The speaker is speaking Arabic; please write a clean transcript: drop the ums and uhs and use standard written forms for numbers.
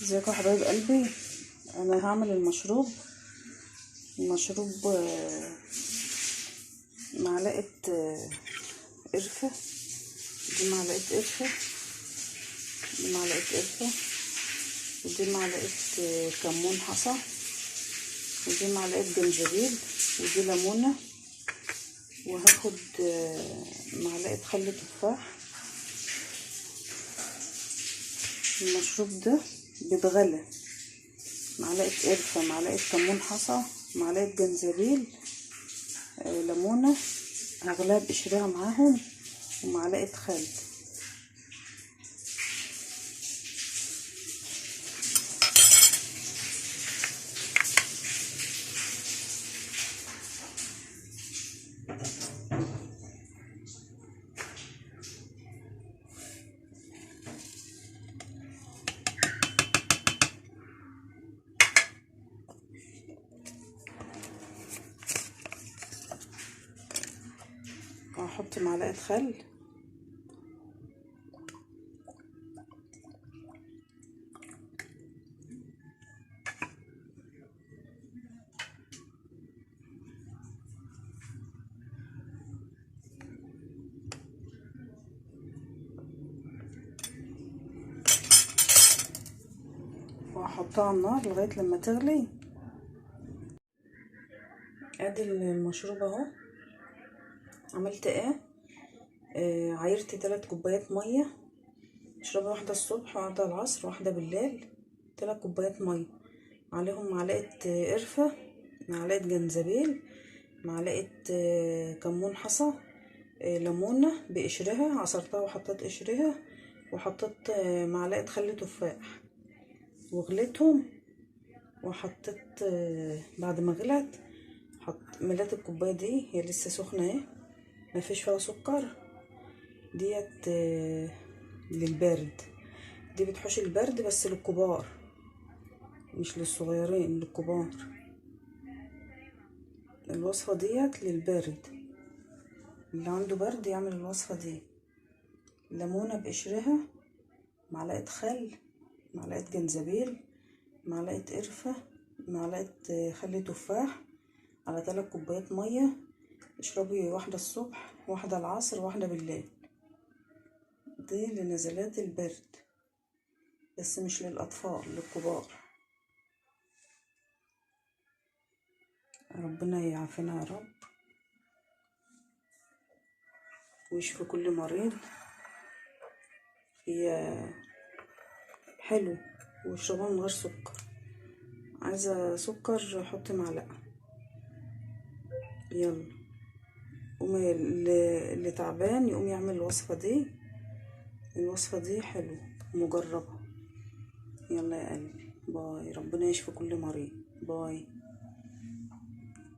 ازيكم يا حبايب قلبي. انا هعمل المشروب معلقه قرفه. دي معلقه قرفه، دي معلقه قرفه، ودي معلقه كمون حصى، ودي معلقه جنزبيل، ودي ليمونه، وهاخد معلقه خل تفاح. المشروب ده بيتغلى معلقه قرفه، معلقه كمون حصى، معلقه جنزبيل، ليمونه هغليها بقشرها معاهم، ومعلقه خل. هحط معلقه خل، وهحطها على النار لغايه لما تغلي. ادي المشروب اهو. عملت ايه؟ عايرت 3 كوبايات ميه، اشربها واحده الصبح واحده العصر واحده بالليل. 3 كوبايات ميه عليهم معلقه قرفه، معلقه جنزبيل، معلقه كمون حصى، ليمونه بقشرها عصرتها وحطيت قشرها، وحطيت معلقه خل تفاح وغليتهم. وحطيت بعد ما غلت مليت الكوبايه دي، هي لسه سخنه اهي، مفيش فيها سكر. ديت للبرد، دي بتحوش البرد بس للكبار مش للصغيرين، للكبار. الوصفه ديت للبرد، اللي عنده برد يعمل الوصفه دي. ليمونه بقشرها، معلقه خل، معلقه جنزبيل، معلقه قرفه، معلقه خل تفاح، على 3 كوبايات ميه. اشربي واحده الصبح واحده العصر واحده بالليل. دي لنزلات البرد بس مش للاطفال، للكبار. ربنا يعافينا يا رب ويشفي كل مريض. هي حلو واشربها من غير سكر. عايزه سكر حطي معلقه. يلا قومي، اللي تعبان يقوم يعمل الوصفه دي. الوصفه دي حلوه مجربه. يلا يا قلبي، باي. ربنا يشفي كل مريض. باي.